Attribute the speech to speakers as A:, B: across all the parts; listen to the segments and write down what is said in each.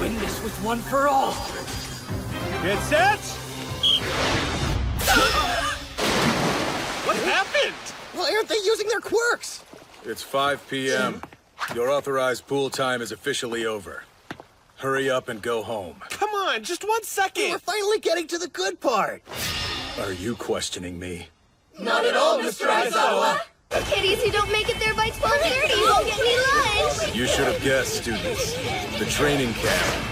A: win this with one for all.
B: Get set! What happened?
C: Why aren't they using their quirks?
D: It's 5 p.m. Your authorized pool time is officially over. Hurry up and go home.
B: Come on, just 1 second.
C: We're finally getting to the good part.
D: Are you questioning me?
A: Not at all, Mr. Aizawa.
E: The kiddies who don't make it there by 12:30 won't get any lunch.
D: You should have guessed, students. The training camp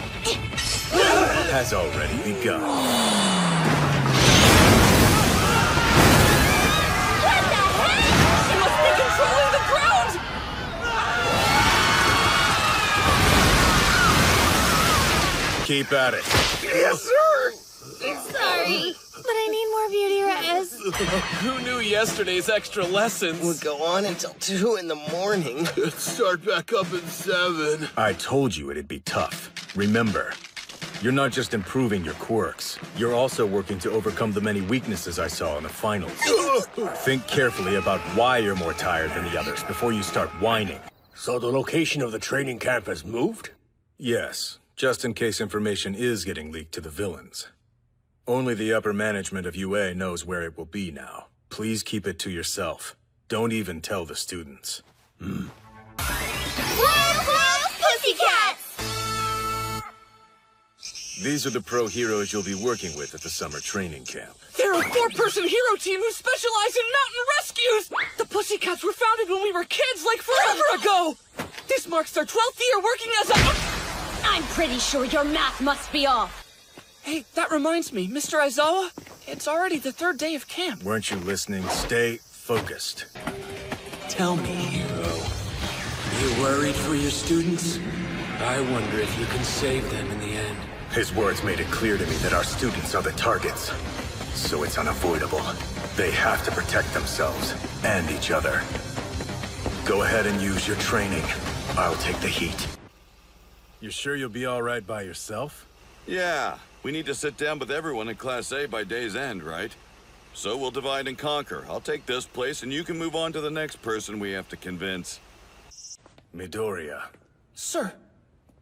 D: has already begun.
E: What the heck?
A: She must be controlling the ground!
D: Keep at it.
C: Yes, sir!
E: Sorry, but I need more beauty rest.
A: Who knew yesterday's extra lessons?
C: We'll go on until 2 in the morning.
B: Start back up at 7.
D: I told you it'd be tough. Remember, you're not just improving your quirks. You're also working to overcome the many weaknesses I saw in the finals. Think carefully about why you're more tired than the others before you start whining.
B: So the location of the training camp has moved?
D: Yes, just in case information is getting leaked to the villains. Only the upper management of UA knows where it will be now. Please keep it to yourself. Don't even tell the students.
E: Woo-hoo, pussycats!
D: These are the pro heroes you'll be working with at the summer training camp.
A: They're a 4-person hero team who specialize in mountain rescues! The Pussycats were founded when we were kids, like forever ago! This marks their 12th year working as a...
E: I'm pretty sure your math must be off.
A: Hey, that reminds me, Mr. Aizawa, it's already the 3rd day of camp.
D: Weren't you listening? Stay focused.
F: Tell me, hero, you worried for your students? I wonder if you can save them in the end.
D: His words made it clear to me that our students are the targets. So it's unavoidable. They have to protect themselves and each other. Go ahead and use your training. I'll take the heat. You sure you'll be all right by yourself?
G: Yeah, we need to sit down with everyone in Class A by day's end, right? So we'll divide and conquer. I'll take this place and you can move on to the next person we have to convince.
D: Midoriya,
A: Sir,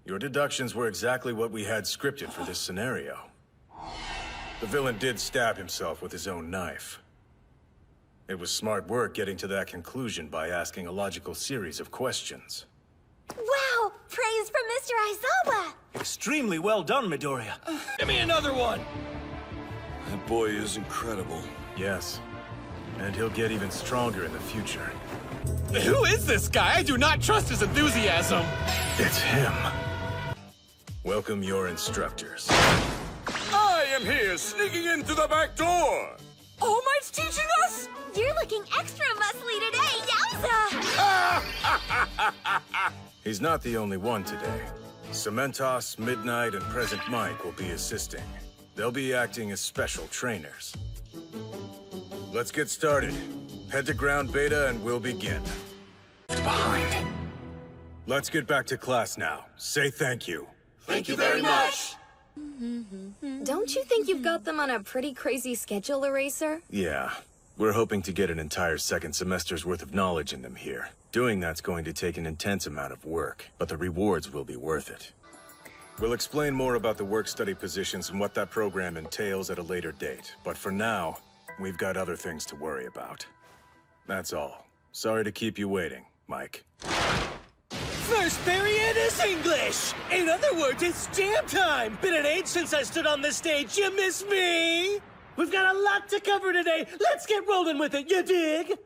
D: your deductions were exactly what we had scripted for this scenario. The villain did stab himself with his own knife. It was smart work getting to that conclusion by asking a logical series of questions.
E: Wow, praise from Mr. Aizawa.
B: Extremely well done, Midoriya. Give me another one!
G: That boy is incredible.
D: Yes, and he'll get even stronger in the future.
A: who is this guy? I do not trust his enthusiasm.
D: It's him. Welcome your instructors.
G: I am here, sneaking in through the back door!
A: All Might's teaching us?
E: You're looking extra muscly today, yowza!
D: He's not the only one today. Cementos, Midnight, and Present Mike will be assisting. They'll be acting as special trainers. Let's get started. Head to ground beta and we'll begin.
F: Behind.
D: Let's get back to class now. Say thank you.
A: Thank you very much.
E: Don't you think you've got them on a pretty crazy schedule, Eraser?
D: Yeah, we're hoping to get an entire second semester's worth of knowledge in them here. Doing that's going to take an intense amount of work, but the rewards will be worth it. We'll explain more about the work-study positions and what that program entails at a later date, but for now, we've got other things to worry about. That's all. Sorry to keep you waiting, Mike.
B: First period is English! In other words, it's jam time! Been an age since I stood on this stage, you miss me? We've got a lot to cover today, let's get rolling with it, you dig?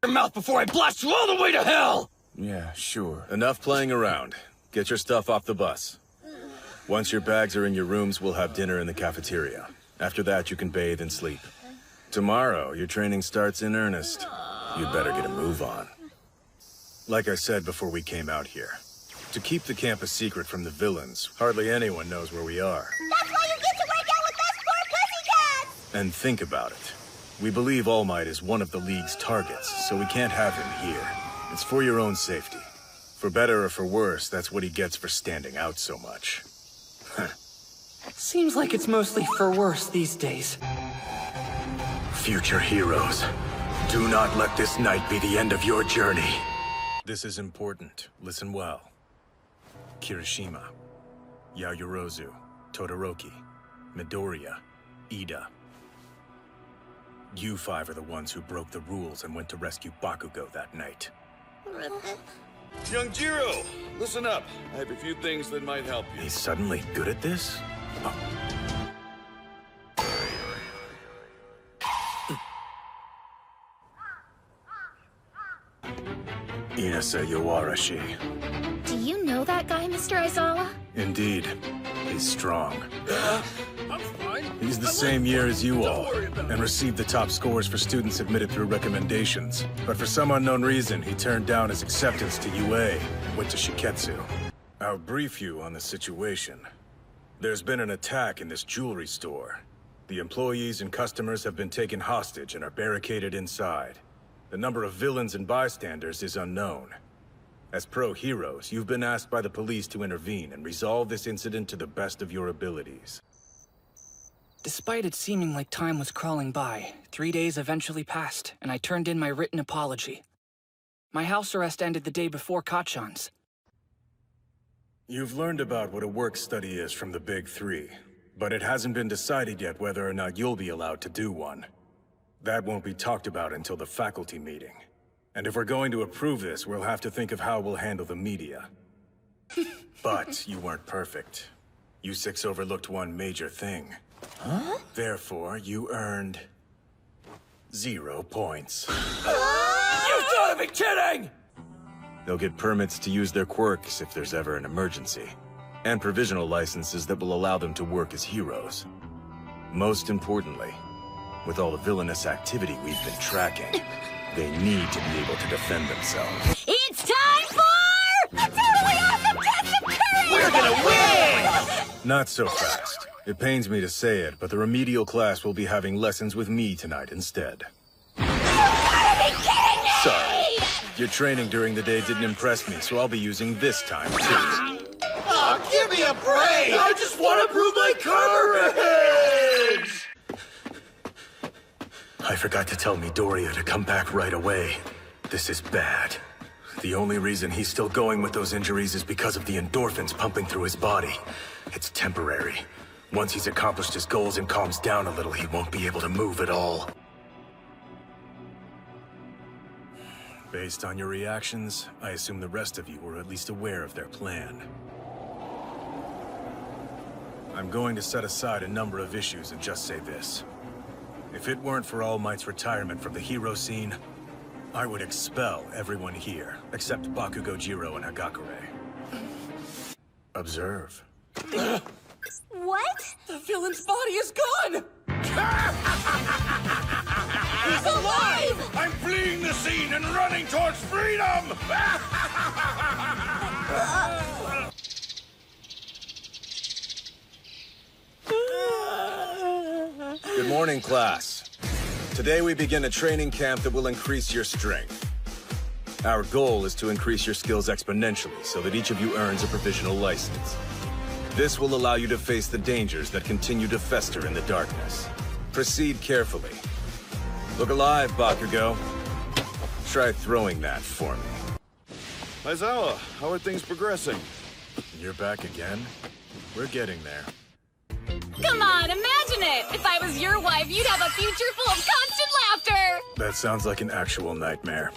A: Your mouth before I blast you all the way to hell!
D: Yeah, sure. Enough playing around. Get your stuff off the bus. Once your bags are in your rooms, we'll have dinner in the cafeteria. After that, you can bathe and sleep. Tomorrow, your training starts in earnest. You'd better get a move on. Like I said before we came out here, to keep the camp a secret from the villains, hardly anyone knows where we are.
E: That's why you get to work out with us poor pussycats!
D: And think about it. We believe All Might is one of the League's targets, so we can't have him here. It's for your own safety. For better or for worse, that's what he gets for standing out so much.
A: Seems like it's mostly for worse these days.
D: Future heroes, do not let this night be the end of your journey. This is important. Listen well. Kirishima. Yaoyorozu, Todoroki, Midoriya, Ida. You five are the ones who broke the rules and went to rescue Bakugo that night.
G: Young Jiro, listen up. I have a few things that might help you.
D: He's suddenly good at this? Oh. Inasa Yowarashi.
E: Do you know that guy, Mr. Aizawa?
D: Indeed. He's strong.
F: I'm fine.
D: He's the same year as you all, and received the top scores for students admitted through recommendations. But for some unknown reason, he turned down his acceptance to UA and went to Shiketsu. I'll brief you on the situation. There's been an attack in this jewelry store. The employees and customers have been taken hostage and are barricaded inside. The number of villains and bystanders is unknown. As pro-heroes, you've been asked by the police to intervene and resolve this incident to the best of your abilities.
A: Despite it seeming like time was crawling by, 3 days eventually passed, and I turned in my written apology. My house arrest ended the day before Kachan's.
D: You've learned about what a work study is from the Big Three, but it hasn't been decided yet whether or not you'll be allowed to do one. That won't be talked about until the faculty meeting. And if we're going to approve this, we'll have to think of how we'll handle the media. But you weren't perfect. You six overlooked one major thing. Huh? Therefore, you earned 0 points.
F: You gotta be kidding!
D: They'll get permits to use their quirks if there's ever an emergency, and provisional licenses that will allow them to work as heroes. Most importantly, with all the villainous activity we've been tracking, they need to be able to defend themselves.
E: It's time for a totally awesome test of courage!
C: We're gonna win!
D: Not so fast. It pains me to say it, but the remedial class will be having lessons with me tonight instead.
E: You gotta be kidding me!
D: Sorry. Your training during the day didn't impress me, so I'll be using this time, too.
C: Oh, give me a break!
F: I just want to prove my courage!
D: I forgot to tell Midoriya to come back right away. This is bad. The only reason he's still going with those injuries is because of the endorphins pumping through his body. It's temporary. Once he's accomplished his goals and calms down a little, he won't be able to move at all. Based on your reactions, I assume the rest of you were at least aware of their plan. I'm going to set aside a number of issues and just say this. If it weren't for All Might's retirement from the hero scene, I would expel everyone here, except Bakugo, Jiro, and Hagakure. Observe.
E: What?
A: The villain's body is gone!
E: He's alive!
G: I'm fleeing the scene and running towards freedom!
D: Good morning, class. Today we begin a training camp that will increase your strength. Our goal is to increase your skills exponentially so that each of you earns a provisional license. This will allow you to face the dangers that continue to fester in the darkness. Proceed carefully. Look alive, Bakugo. Try throwing that for me.
G: Aizawa, how are things progressing?
D: You're back again? We're getting there.
E: Come on, imagine it! If I was your wife, you'd have a future full of constant laughter!
D: That sounds like an actual nightmare.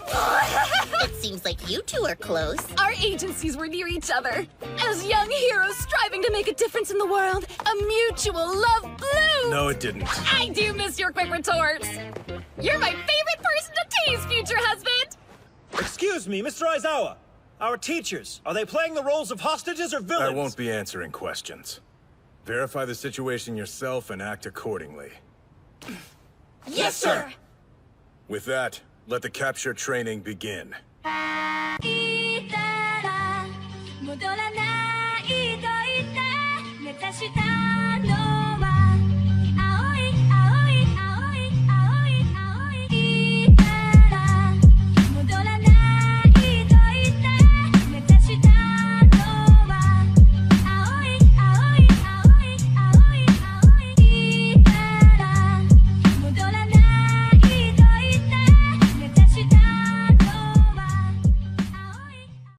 H: It seems like you two are close.
E: Our agencies were near each other. As young heroes striving to make a difference in the world, a mutual love bloomed!
D: No, it didn't.
E: I do miss your quick retorts! You're my favorite person to tease, future husband!
B: Excuse me, Mr. Aizawa. Our teachers, are they playing the roles of hostages or villains?
D: I won't be answering questions. Verify the situation yourself and act accordingly.
E: Yes, sir!
D: With that, let the capture training begin.
I: いたら戻らないと言って目指した